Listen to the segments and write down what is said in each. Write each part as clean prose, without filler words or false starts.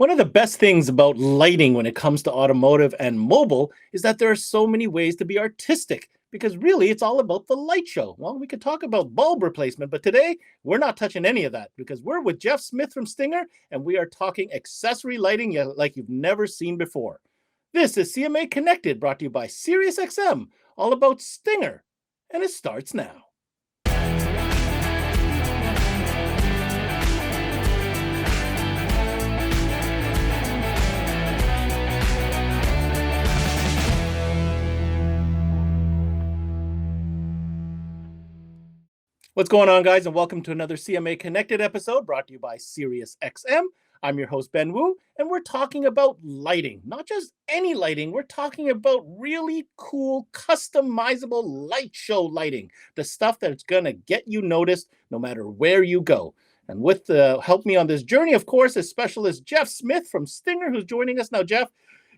One of the best things about lighting when it comes to automotive and mobile is that there are so many ways to be artistic because really it's all about the light show. Well, we could talk about bulb replacement, but today we're not touching any of that because we're with Jeff Smith from Stinger and we are talking accessory lighting like you've never seen before. This is CMA Connected, brought to you by SiriusXM, all about Stinger, and it starts now. What's going on, guys, and welcome to another CMA Connected episode brought to you by SiriusXM. I'm your host, Ben Wu, and we're talking about lighting. Not just any lighting, we're talking about really cool, customizable light show lighting, the stuff that's going to get you noticed no matter where you go. And with help me on this journey, of course, is specialist Jeff Smith from Stinger, who's joining us now. Jeff,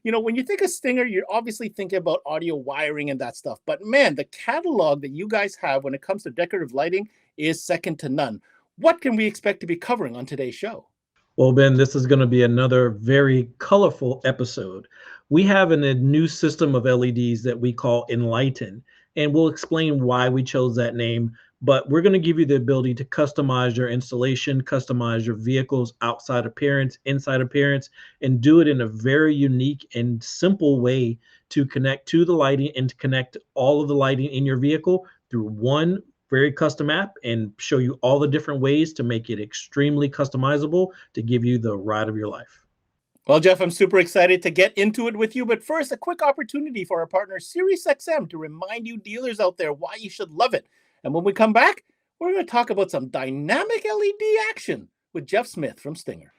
when you think of Stinger, you're obviously thinking about audio wiring and that stuff. But man, the catalog that you guys have when it comes to decorative lighting is second to none. What can we expect to be covering on today's show? Well, Ben, this is going to be another very colorful episode. We have a new system of LEDs that we call Enlighten, and we'll explain why we chose that name. But we're going to give you the ability to customize your installation, customize your vehicle's outside appearance, inside appearance, and do it in a very unique and simple way to connect to the lighting and to connect all of the lighting in your vehicle through one very custom app and show you all the different ways to make it extremely customizable to give you the ride of your life. Well, Jeff, I'm super excited to get into it with you. But first, a quick opportunity for our partner, SiriusXM, to remind you dealers out there why you should love it. And when we come back, we're going to talk about some dynamic LED action with Jeff Smith from Stinger.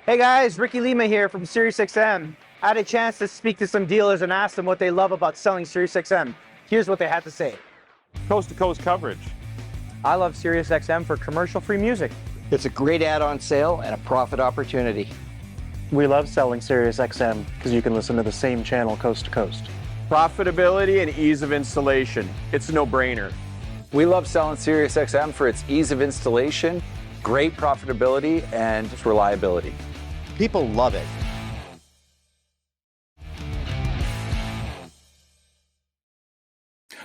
Hey guys, Ricky Lima here from SiriusXM. I had a chance to speak to some dealers and ask them what they love about selling SiriusXM. Here's what they had to say. Coast-to-coast coverage. I love SiriusXM for commercial-free music. It's a great add-on sale and a profit opportunity. We love selling SiriusXM because you can listen to the same channel coast to coast. Profitability and ease of installation. It's a no-brainer. We love selling SiriusXM for its ease of installation, great profitability, and reliability. People love it.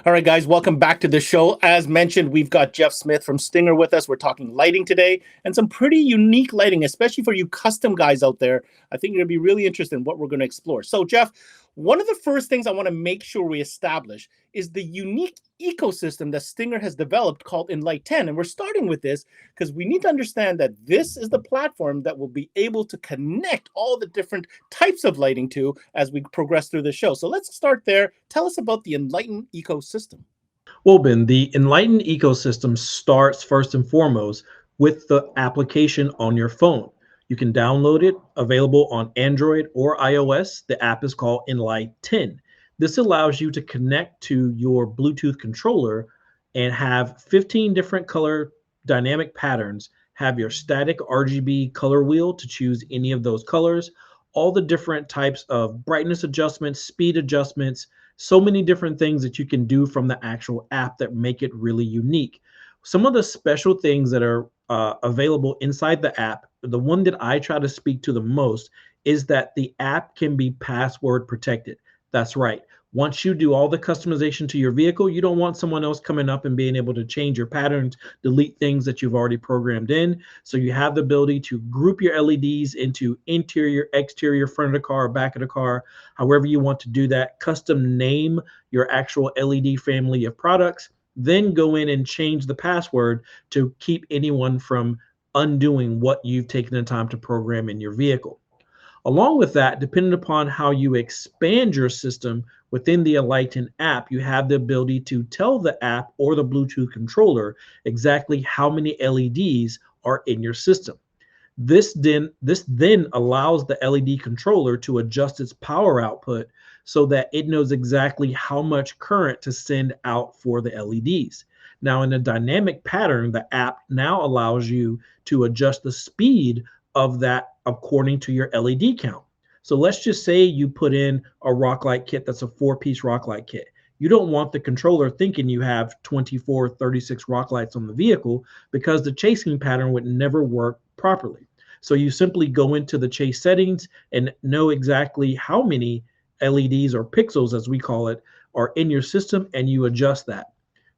All right, guys, welcome back to the show. As mentioned, we've got Jeff Smith from Stinger with us. We're talking lighting today and some pretty unique lighting, especially for you custom guys out there. I think you're going to be really interested in what we're going to explore. So, Jeff, one of the first things I want to make sure we establish is the unique ecosystem that Stinger has developed called Enlighten. And we're starting with this because we need to understand that this is the platform that will be able to connect all the different types of lighting to as we progress through the show. So let's start there. Tell us about the Enlighten ecosystem. Well, Ben, the Enlighten ecosystem starts first and foremost with the application on your phone. You can download it, available on Android or iOS. The app is called Enlighten. This allows you to connect to your Bluetooth controller and have 15 different color dynamic patterns, have your static RGB color wheel to choose any of those colors, all the different types of brightness adjustments, speed adjustments, so many different things that you can do from the actual app that make it really unique. Some of the special things that are available inside the app, the one that I try to speak to the most is that the app can be password protected. That's right. Once you do all the customization to your vehicle, you don't want someone else coming up and being able to change your patterns, delete things that you've already programmed in. So you have the ability to group your LEDs into interior, exterior, front of the car, back of the car, however you want to do that. Custom name your actual LED family of products, then go in and change the password to keep anyone from undoing what you've taken the time to program in your vehicle. Along with that, depending upon how you expand your system within the Enlighten app, you have the ability to tell the app or the Bluetooth controller exactly how many LEDs are in your system. This then allows the LED controller to adjust its power output so that it knows exactly how much current to send out for the LEDs. Now, in a dynamic pattern, the app now allows you to adjust the speed of that according to your LED count. So let's just say you put in a rock light kit that's a 4-piece rock light kit. You don't want the controller thinking you have 24, 36 rock lights on the vehicle because the chasing pattern would never work properly. So you simply go into the chase settings and know exactly how many LEDs or pixels, as we call it, are in your system, and you adjust that.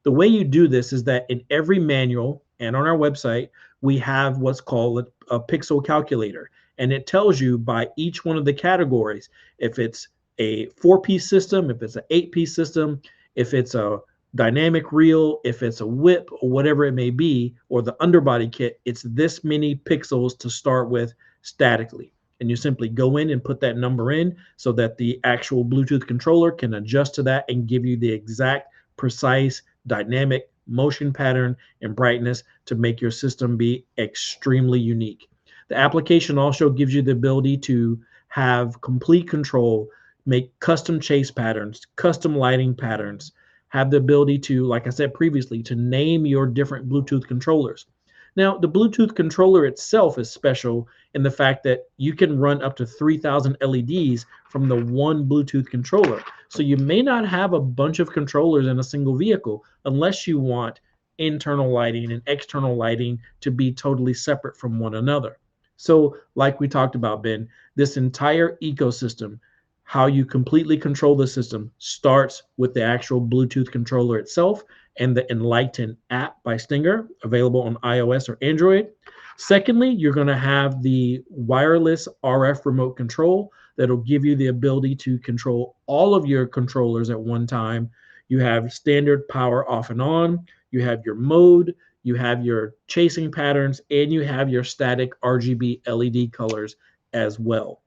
The way you do this is that in every manual and on our website, we have what's called a pixel calculator, and it tells you by each one of the categories, if it's a 4-piece system, if it's an 8-piece system, if it's a dynamic reel, if it's a whip or whatever it may be, or the underbody kit, it's this many pixels to start with statically. And you simply go in and put that number in so that the actual Bluetooth controller can adjust to that and give you the exact precise dynamic motion pattern and brightness to make your system be extremely unique. The application also gives you the ability to have complete control, make custom chase patterns, custom lighting patterns, have the ability to, like I said previously, to name your different Bluetooth controllers. Now, the Bluetooth controller itself is special in the fact that you can run up to 3,000 LEDs from the one Bluetooth controller. So you may not have a bunch of controllers in a single vehicle unless you want internal lighting and external lighting to be totally separate from one another. So, like we talked about, Ben, this entire ecosystem, how you completely control the system, starts with the actual Bluetooth controller itself and the Enlighten app by Stinger, available on iOS or Android. Secondly, you're going to have the wireless RF remote control that'll give you the ability to control all of your controllers at one time. You have standard power off and on, you have your mode, you have your chasing patterns, and you have your static RGB LED colors as well.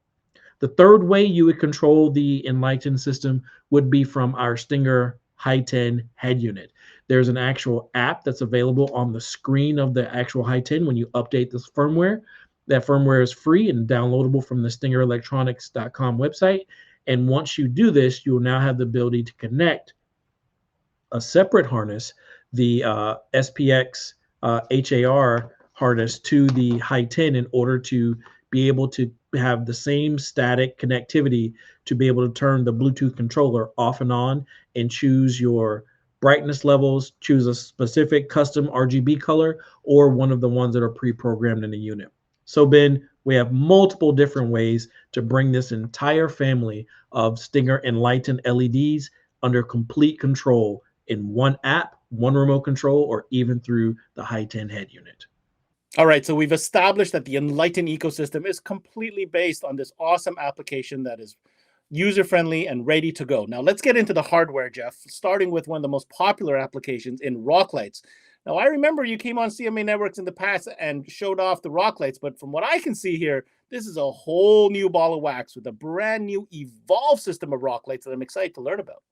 The third way you would control the Enlighten system would be from our Stinger High-10 head unit. There's an actual app that's available on the screen of the actual High-10 when you update this firmware. That firmware is free and downloadable from the stingerelectronics.com website. And once you do this, you will now have the ability to connect a separate harness, the SPX HAR harness, to the High-10 in order to be able to have the same static connectivity to be able to turn the Bluetooth controller off and on and choose your brightness levels, choose a specific custom RGB color, or one of the ones that are pre-programmed in the unit. So, Ben, we have multiple different ways to bring this entire family of Stinger Enlighten LEDs under complete control in one app, one remote control, or even through the High-10 head unit. All right, so we've established that the Enlighten ecosystem is completely based on this awesome application that is user-friendly and ready to go. Now let's get into the hardware, Jeff, starting with one of the most popular applications in rock lights. Now I remember you came on CMA Networks in the past and showed off the rock lights, but from what I can see here, this is a whole new ball of wax with a brand new evolved system of rock lights that I'm excited to learn about.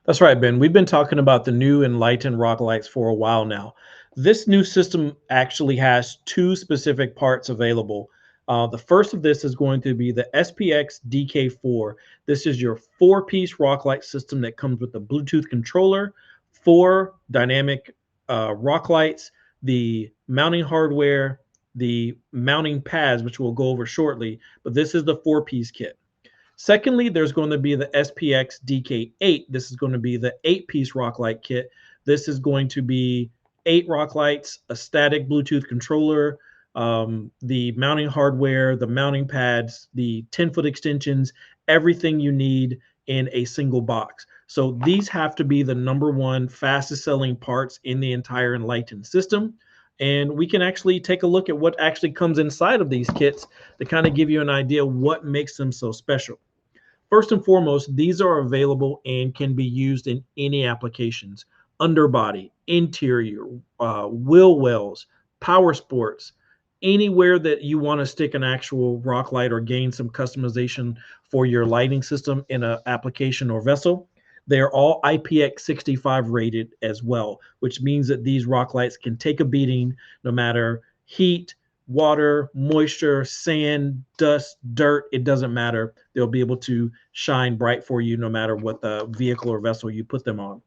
That's right, Ben. We've been talking about the new Enlighten rock lights for a while now. This new system actually has two specific parts available. The first of this is going to be the SPX DK4. This is your 4-piece rock light system that comes with the Bluetooth controller, 4 dynamic rock lights, the mounting hardware, the mounting pads, which we'll go over shortly. But this is the 4-piece kit. Secondly, there's going to be the SPX DK8. This is going to be the 8-piece rock light kit. This is going to be 8 rock lights, a static Bluetooth controller, the mounting hardware, the mounting pads, the 10-foot extensions, everything you need in a single box. So these have to be the #1 fastest selling parts in the entire Enlighten system. And we can actually take a look at what actually comes inside of these kits to kind of give you an idea what makes them so special. First and foremost, these are available and can be used in any applications: underbody, interior, wheel wells, power sports, anywhere that you want to stick an actual rock light or gain some customization for your lighting system in an application or vessel. They are all IPX65 rated as well, which means that these rock lights can take a beating no matter heat, water, moisture, sand, dust, dirt. It doesn't matter. They'll be able to shine bright for you no matter what the vehicle or vessel you put them on.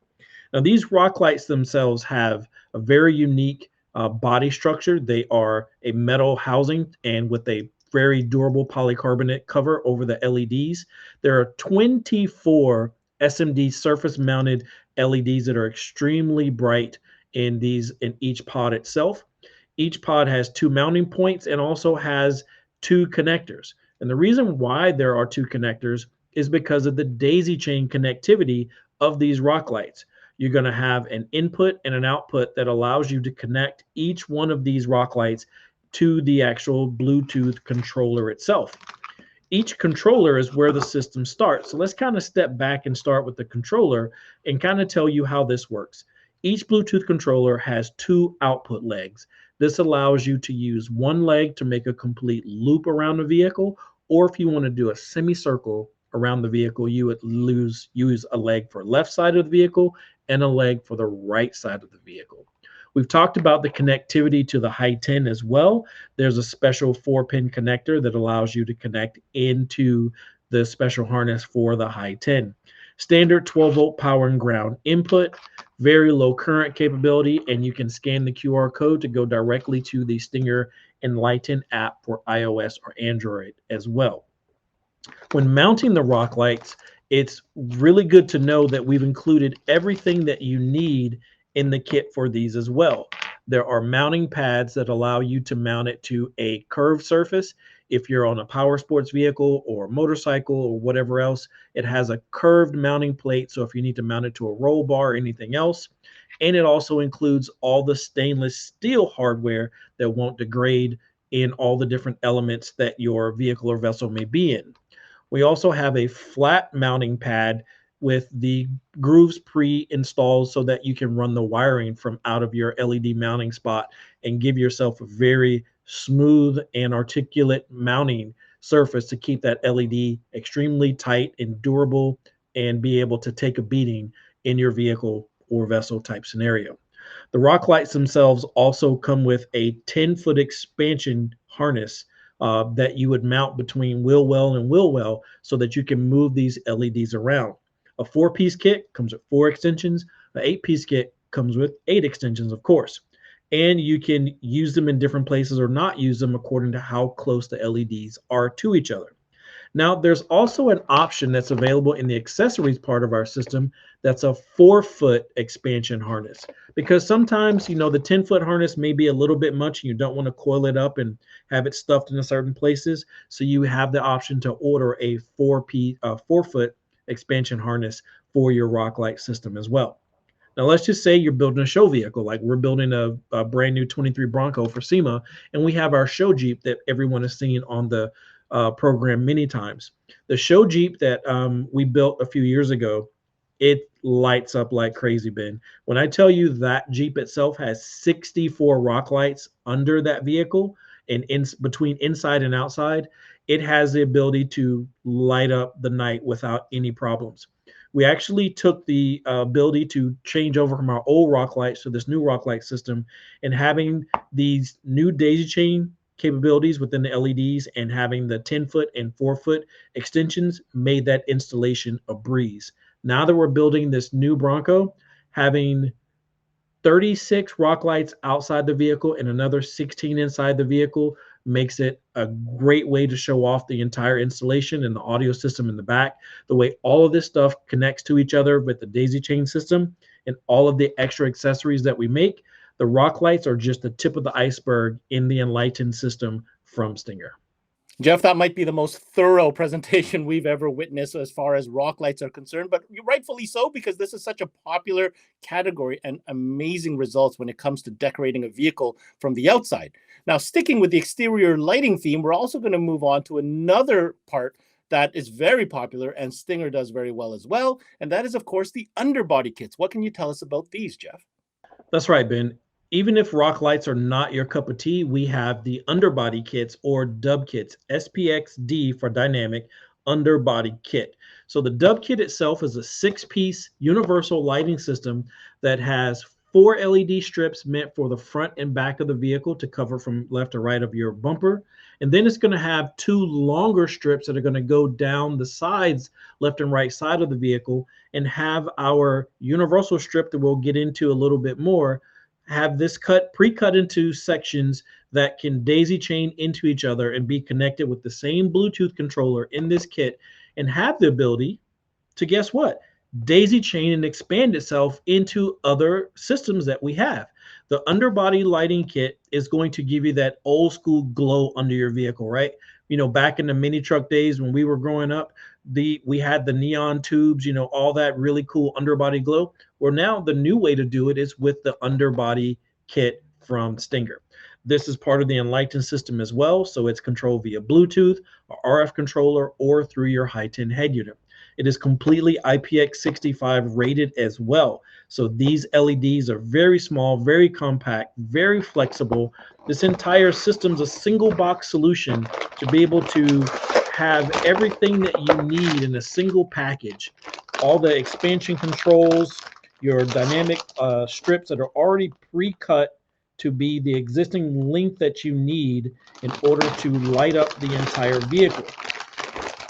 Now, these rock lights themselves have a very unique body structure. They are a metal housing and with a very durable polycarbonate cover over the LEDs. There are 24 SMD surface mounted LEDs that are extremely bright in each pod itself. Each pod has 2 mounting points and also has 2 connectors. And the reason why there are 2 connectors is because of the daisy chain connectivity of these rock lights. You're going to have an input and an output that allows you to connect each one of these rock lights to the actual Bluetooth controller itself. Each controller is where the system starts. So let's kind of step back and start with the controller and kind of tell you how this works. Each Bluetooth controller has 2 output legs. This allows you to use one leg to make a complete loop around the vehicle, or if you want to do a semicircle around the vehicle, you would use a leg for left side of the vehicle and a leg for the right side of the vehicle. We've talked about the connectivity to the high 10 as well. There's a special 4-pin connector that allows you to connect into the special harness for the high 10. Standard 12-volt power and ground input, very low current capability, and you can scan the QR code to go directly to the Stinger Enlighten app for iOS or Android as well. When mounting the rock lights, it's really good to know that we've included everything that you need in the kit for these as well. There are mounting pads that allow you to mount it to a curved surface. If you're on a power sports vehicle or motorcycle or whatever else, it has a curved mounting plate. So if you need to mount it to a roll bar or anything else, and it also includes all the stainless steel hardware that won't degrade in all the different elements that your vehicle or vessel may be in. We also have a flat mounting pad with the grooves pre-installed so that you can run the wiring from out of your LED mounting spot and give yourself a very smooth and articulate mounting surface to keep that LED extremely tight and durable and be able to take a beating in your vehicle or vessel type scenario. The rock lights themselves also come with a 10-foot expansion harness that you would mount between wheel well and wheel well so that you can move these LEDs around. A 4-piece kit comes with 4 extensions. An 8-piece kit comes with 8 extensions, of course. And you can use them in different places or not use them according to how close the LEDs are to each other. Now, there's also an option that's available in the accessories part of our system that's a 4-foot expansion harness. Because sometimes, the 10-foot harness may be a little bit much and you don't want to coil it up and have it stuffed in certain places. So you have the option to order a 4-foot expansion harness for your rock light system as well. Now, let's just say you're building a show vehicle, like we're building a brand new 23 Bronco for SEMA, and we have our show Jeep that everyone has seen on the program many times. The show Jeep that we built a few years ago, it lights up like crazy, Ben. When I tell you that Jeep itself has 64 rock lights under that vehicle and between inside and outside, it has the ability to light up the night without any problems. We actually took the ability to change over from our old rock lights to this new rock light system, and having these new daisy chain capabilities within the LEDs and having the 10-foot and 4-foot extensions made that installation a breeze. Now that we're building this new Bronco, having 36 rock lights outside the vehicle and another 16 inside the vehicle makes it a great way to show off the entire installation and the audio system in the back. The way all of this stuff connects to each other with the daisy chain system and all of the extra accessories that we make, the rock lights are just the tip of the iceberg in the Enlighten system from Stinger. Jeff, that might be the most thorough presentation we've ever witnessed as far as rock lights are concerned, but rightfully so, because this is such a popular category and amazing results when it comes to decorating a vehicle from the outside. Now, sticking with the exterior lighting theme, we're also going to move on to another part that is very popular and Stinger does very well as well, and that is, of course, the underbody kits. What can you tell us about these, Jeff? That's right, Ben. Even if rock lights are not your cup of tea, we have the underbody kits or dub kits, SPXD for dynamic underbody kit. So the dub kit itself is a 6-piece universal lighting system that has 4 LED strips meant for the front and back of the vehicle to cover from left to right of your bumper. And then it's going to have 2 longer strips that are going to go down the sides, left and right side of the vehicle, and have our universal strip that we'll get into a little bit more, have this pre-cut into sections that can daisy chain into each other and be connected with the same Bluetooth controller in this kit, and have the ability to, guess what, daisy chain and expand itself into other systems that we have. The underbody lighting kit is going to give you that old school glow under your vehicle, right? You know, back in the mini truck days when we were growing up, we had the neon tubes, you know, all that really cool underbody glow. Well, now the new way to do it is with the underbody kit from Stinger. This is part of the Enlighten system as well, so it's controlled via Bluetooth, a RF controller, or through your high-10 head unit. It is completely IPX65 rated as well. So these LEDs are very small, very compact, very flexible. This entire system's a single box solution to be able to have everything that you need in a single package. All the expansion controls, your dynamic strips that are already pre-cut to be the existing length that you need in order to light up the entire vehicle.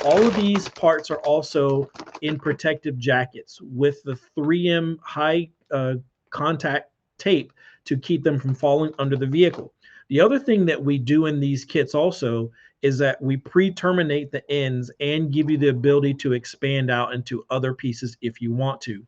All of these parts are also in protective jackets with the 3M high contact tape to keep them from falling under the vehicle. The other thing that we do in these kits also is that we pre-terminate the ends and give you the ability to expand out into other pieces if you want to.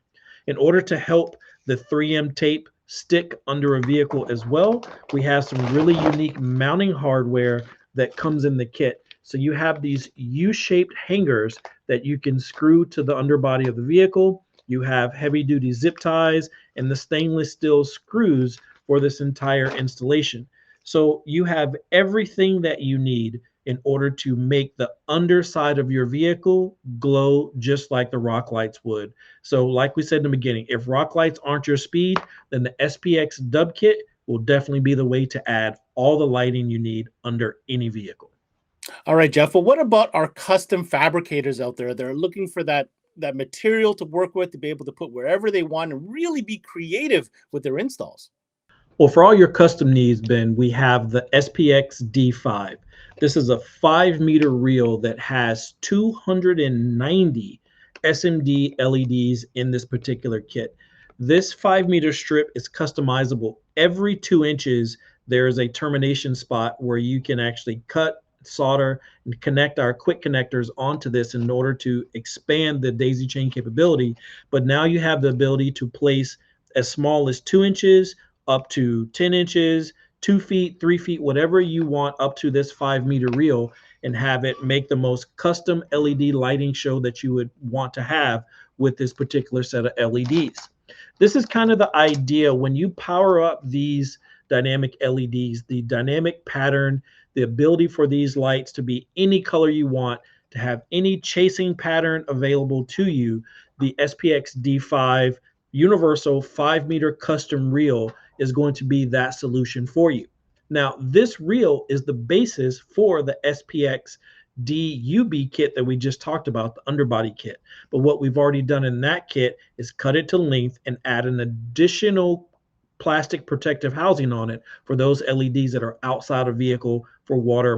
In order to help the 3M tape stick under a vehicle as well, we have some really unique mounting hardware that comes in the kit. So you have these U-shaped hangers that you can screw to the underbody of the vehicle. You have heavy-duty zip ties and the stainless steel screws for this entire installation. So you have everything that you need in order to make the underside of your vehicle glow just like the rock lights would. So like we said in the beginning, if rock lights aren't your speed, then the SPX dub kit will definitely be the way to add all the lighting you need under any vehicle. All right, Jeff. Well, what about our custom fabricators out there? They're looking for that material to work with, to be able to put wherever they want and really be creative with their installs. Well, for all your custom needs, Ben, we have the SPX D5. This is a 5-meter reel that has 290 SMD LEDs in this particular kit. This 5-meter strip is customizable. Every 2 inches, there is a termination spot where you can actually cut, solder, and connect our quick connectors onto this in order to expand the daisy chain capability. But now you have the ability to place as small as 2 inches up to 10 inches, 2 feet, 3 feet, whatever you want up to this 5-meter reel, and have it make the most custom LED lighting show that you would want to have with this particular set of LEDs. This is kind of the idea when you power up these dynamic LEDs, the dynamic pattern, the ability for these lights to be any color you want, to have any chasing pattern available to you. The SPX D5 universal 5-meter custom reel is going to be that solution for you. Now, this reel is the basis for the SPX DUB kit that we just talked about, the underbody kit. But what we've already done in that kit is cut it to length and add an additional plastic protective housing on it for those LEDs that are outside a vehicle for water,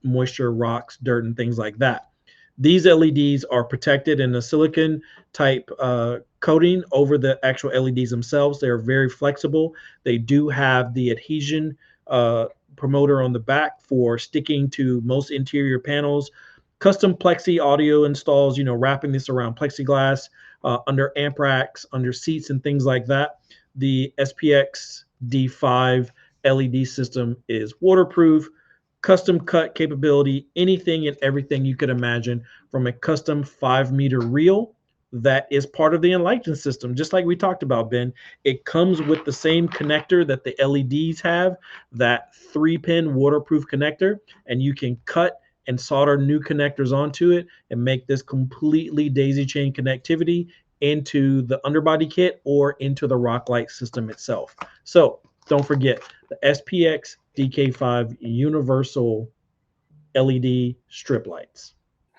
moisture, rocks, dirt, and things like that. These LEDs are protected in a silicon type coating over the actual LEDs themselves. They are very flexible. They do have the adhesion promoter on the back for sticking to most interior panels. Custom plexi audio installs, you know, wrapping this around plexiglass, under amp racks, under seats, and things like that. The SPX D5 LED system is waterproof, custom cut capability, anything and everything you could imagine, from a custom 5-meter reel that is part of the Enlighten system. Just like we talked about, Ben, it comes with the same connector that the LEDs have, that 3-pin waterproof connector, and you can cut and solder new connectors onto it and make this completely daisy chain connectivity into the underbody kit or into the rock light system itself. So don't forget the SPX DK5 universal LED strip lights.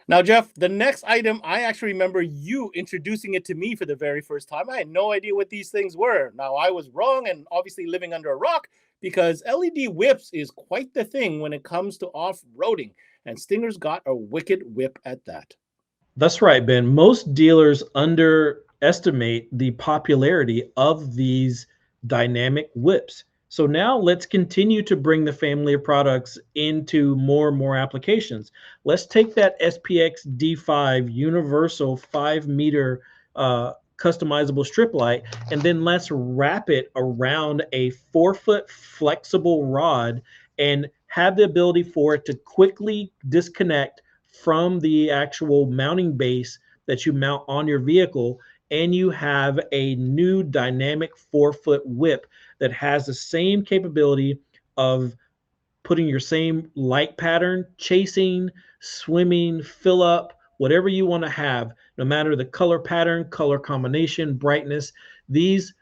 Now, Jeff, the next item, I actually remember you introducing it to me for the very first time. I had no idea what these things were. Now, I was wrong and obviously living under a rock, because LED whips is quite the thing when it comes to off-roading, and Stinger's got a wicked whip at that. That's right, Ben. Most dealers underestimate the popularity of these dynamic whips. So now let's continue to bring the family of products into more and more applications. Let's take that SPX D5 universal 5-meter customizable strip light, and then let's wrap it around a 4-foot flexible rod and have the ability for it to quickly disconnect from the actual mounting base that you mount on your vehicle. And you have a new dynamic 4-foot whip that has the same capability of putting your same light pattern, chasing, swimming, fill up, whatever you want to have, no matter the color pattern, color combination, brightness. These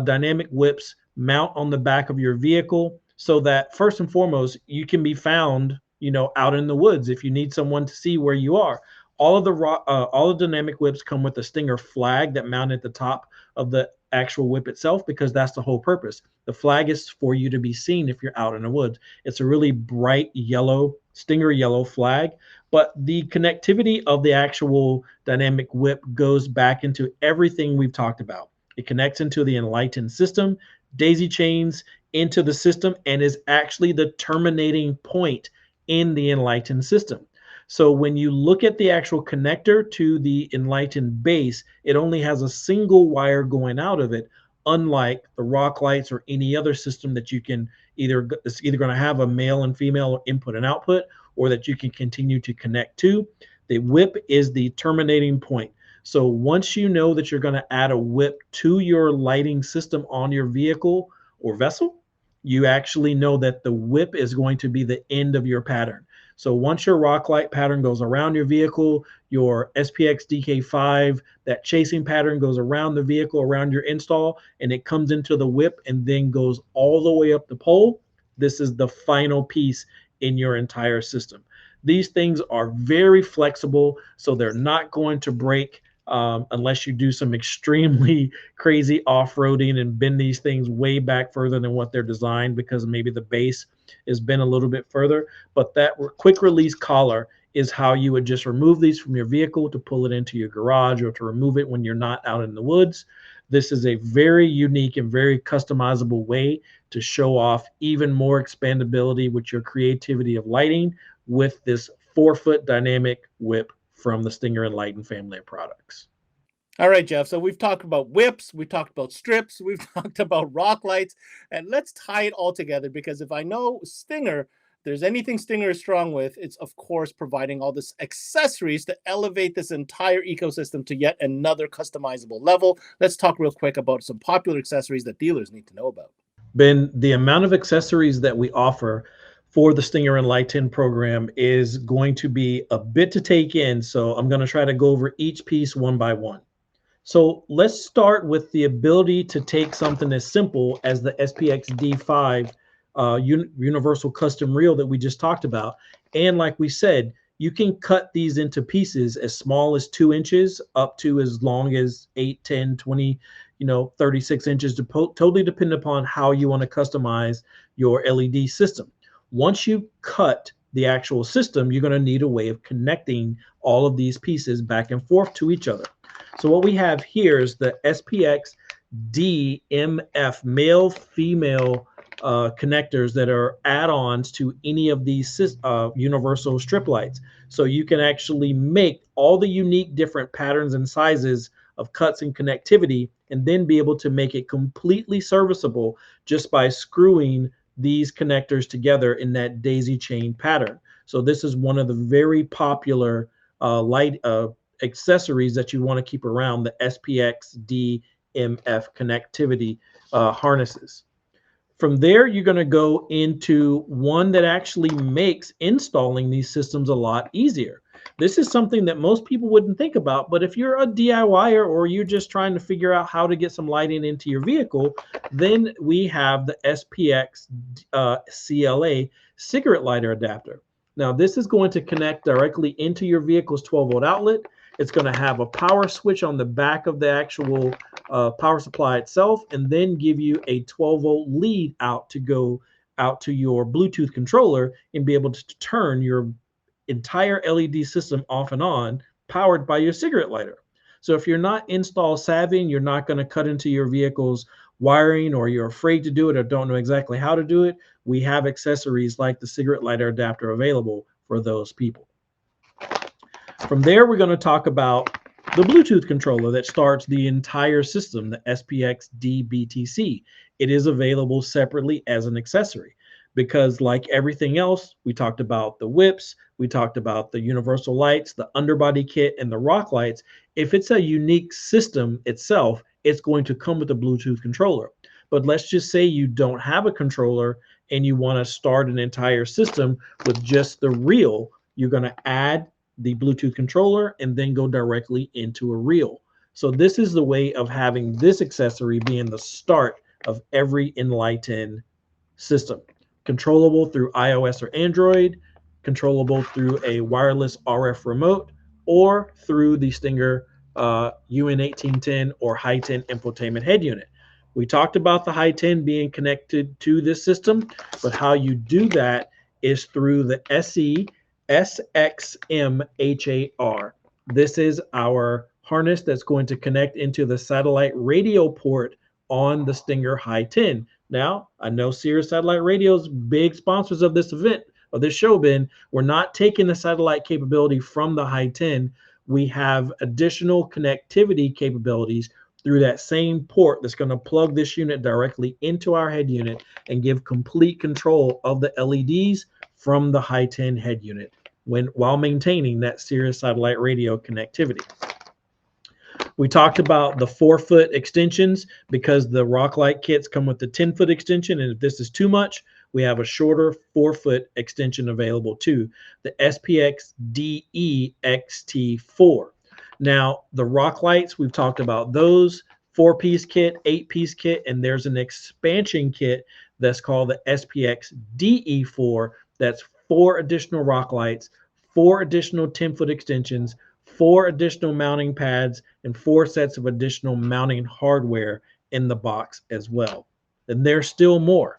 dynamic whips mount on the back of your vehicle so that first and foremost, you can be found, out in the woods if you need someone to see where you are. All the dynamic whips come with a Stinger flag that mount at the top of the actual whip itself, because that's the whole purpose. The flag is for you to be seen if you're out in the woods. It's a really bright yellow, Stinger yellow flag, but the connectivity of the actual dynamic whip goes back into everything we've talked about. It connects into the Enlighten system, daisy chains into the system, and is actually the terminating point in the Enlighten system. So when you look at the actual connector to the Enlighten base, it only has a single wire going out of it, unlike the rock lights or any other system that you can it's either going to have a male and female input and output, or that you can continue to connect to. The whip is the terminating point. So once you know that you're going to add a whip to your lighting system on your vehicle or vessel, you actually know that the whip is going to be the end of your pattern. So once your rock light pattern goes around your vehicle, your SPX DK5, that chasing pattern goes around the vehicle, around your install, and it comes into the whip and then goes all the way up the pole. This is the final piece in your entire system. These things are very flexible, so they're not going to break unless you do some extremely crazy off-roading and bend these things way back further than what they're designed, because maybe the base is bent a little bit further. But that quick release collar is how you would just remove these from your vehicle to pull it into your garage, or to remove it when you're not out in the woods. This is a very unique and very customizable way to show off even more expandability with your creativity of lighting with this 4-foot dynamic whip from the Stinger Enlighten family of products. All right, Jeff. So we've talked about whips, we've talked about strips, we've talked about rock lights, and let's tie it all together, because if I know Stinger, there's anything Stinger is strong with, it's of course providing all this accessories to elevate this entire ecosystem to yet another customizable level. Let's talk real quick about some popular accessories that dealers need to know about. Ben, the amount of accessories that we offer for the Stinger Enlighten program is going to be a bit to take in. So I'm going to try to go over each piece one by one. So let's start with the ability to take something as simple as the SPX D5 universal custom reel that we just talked about. And like we said, you can cut these into pieces as small as 2 inches up to as long as 8, 10, 20, 36 inches, totally dependent upon how you want to customize your LED system. Once you cut the actual system, you're going to need a way of connecting all of these pieces back and forth to each other. So what we have here is the SPX DMF male female connectors that are add-ons to any of these universal strip lights. So you can actually make all the unique different patterns and sizes of cuts and connectivity, and then be able to make it completely serviceable just by screwing these connectors together in that daisy chain pattern. So this is one of the very popular light accessories that you want to keep around, the SPX DMF connectivity harnesses. From there, you're going to go into one that actually makes installing these systems a lot easier. This is something that most people wouldn't think about, but if you're a DIYer or you're just trying to figure out how to get some lighting into your vehicle, then we have the SPX CLA cigarette lighter adapter. Now, this is going to connect directly into your vehicle's 12-volt outlet. It's going to have a power switch on the back of the actual power supply itself, and then give you a 12-volt lead out to go out to your Bluetooth controller and be able to turn your entire LED system off and on, powered by your cigarette lighter. So if you're not install savvy and you're not going to cut into your vehicle's wiring, or you're afraid to do it or don't know exactly how to do it, we have accessories like the cigarette lighter adapter available for those people. From there, we're going to talk about the Bluetooth controller that starts the entire system, the SPX DBTC. It is available separately as an accessory because, like everything else, we talked about the whips, we talked about the universal lights, the underbody kit, and the rock lights. If it's a unique system itself, it's going to come with a Bluetooth controller. But let's just say you don't have a controller and you want to start an entire system with just the reel. You're going to add the Bluetooth controller and then go directly into a reel. So this is the way of having this accessory being the start of every Enlighten system. Controllable through iOS or Android, controllable through a wireless RF remote, or through the Stinger UN1810 or High 10 infotainment head unit. We talked about the High 10 being connected to this system, but how you do that is through the SE SXM-HAR. This is our harness that's going to connect into the satellite radio port on the Stinger High 10. Now, I know Sirius Satellite Radio's big sponsors of this event, of this show, Ben. We're not taking the satellite capability from the High 10. We have additional connectivity capabilities through that same port that's going to plug this unit directly into our head unit and give complete control of the LEDs from the High 10 head unit while maintaining that Sirius Satellite Radio connectivity. We talked about the 4-foot extensions because the rock light kits come with the 10-foot extension, and if this is too much, we have a shorter 4-foot extension available too, the SPX DE-XT4. Now, the rock lights, we've talked about those, 4-piece kit, 8-piece kit, and there's an expansion kit that's called the SPX DE4. That's 4 additional rock lights, 4 additional 10-foot extensions, 4 additional mounting pads, and 4 sets of additional mounting hardware in the box as well. And there's still more.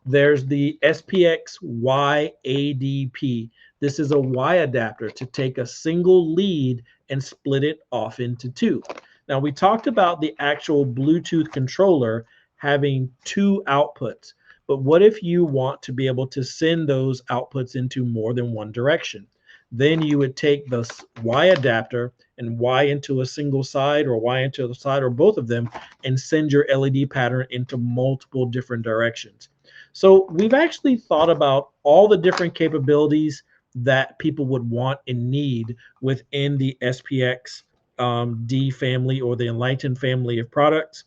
There's the SPX YADP. This is a Y adapter to take a single lead and split it off into 2. Now, we talked about the actual Bluetooth controller having 2 outputs, but what if you want to be able to send those outputs into more than one direction? Then you would take the Y adapter and Y into a single side or Y into the side or both of them and send your LED pattern into multiple different directions. So we've actually thought about all the different capabilities that people would want and need within the SPX D family or the Enlighten family of products.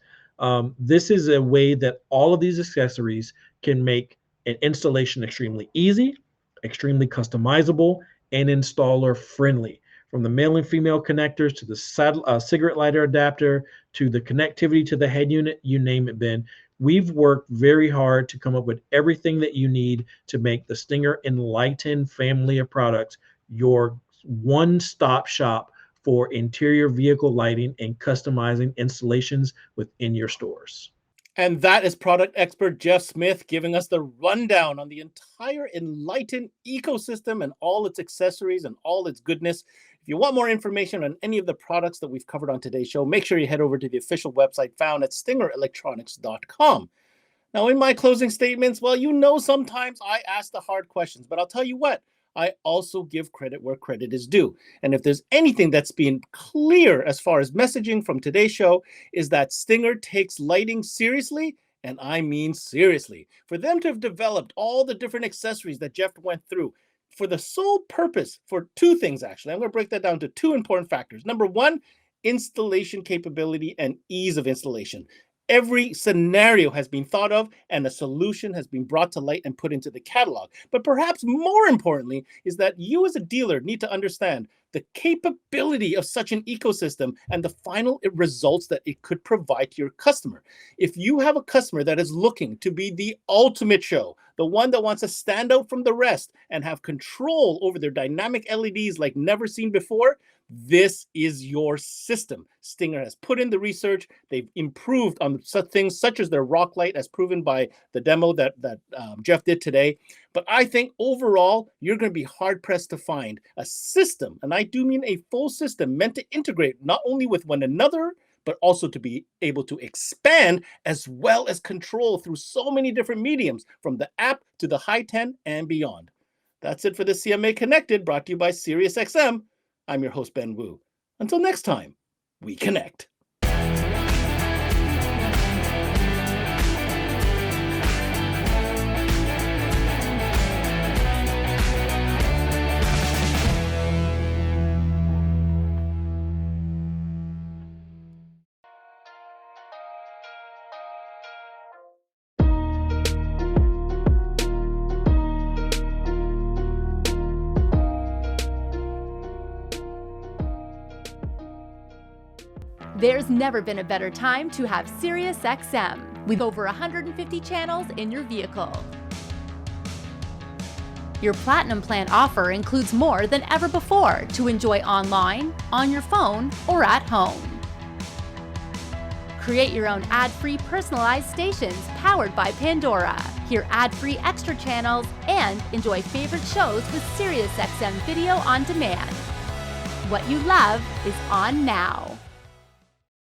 This is a way that all of these accessories can make an installation extremely easy, extremely customizable, and installer friendly. From the male and female connectors to the cigarette lighter adapter to the connectivity to the head unit, you name it, Ben. We've worked very hard to come up with everything that you need to make the Stinger Enlighten family of products your one-stop shop for interior vehicle lighting and customizing installations within your stores. And that is product expert Jeff Smith giving us the rundown on the entire Enlighten ecosystem and all its accessories and all its goodness. If you want more information on any of the products that we've covered on today's show, make sure you head over to the official website found at stingerelectronics.com. Now, in my closing statements, well, you know, sometimes I ask the hard questions, but I'll tell you what, I also give credit where credit is due. And if there's anything that's been clear as far as messaging from today's show, is that Stinger takes lighting seriously, and I mean seriously. For them to have developed all the different accessories that Jeff went through for the sole purpose, for 2 things actually. I'm going to break that down to 2 important factors. Number 1, installation capability and ease of installation. Every scenario has been thought of and a solution has been brought to light and put into the catalog. But perhaps more importantly is that you as a dealer need to understand the capability of such an ecosystem and the final results that it could provide to your customer. If you have a customer that is looking to be the ultimate show, the one that wants to stand out from the rest and have control over their dynamic LEDs like never seen before, this is your system. Stinger has put in the research. They've improved on such things such as their rock light, as proven by the demo that Jeff did today. But I think overall, you're going to be hard-pressed to find a system, and I do mean a full system meant to integrate not only with one another, but also to be able to expand as well as control through so many different mediums, from the app to the High 10 and beyond. That's it for the CMA Connected, brought to you by SiriusXM. I'm your host, Ben Wu. Until next time, we connect. There's never been a better time to have SiriusXM with over 150 channels in your vehicle. Your Platinum Plan offer includes more than ever before to enjoy online, on your phone, or at home. Create your own ad-free personalized stations powered by Pandora. Hear ad-free extra channels and enjoy favorite shows with SiriusXM Video on Demand. What you love is on now.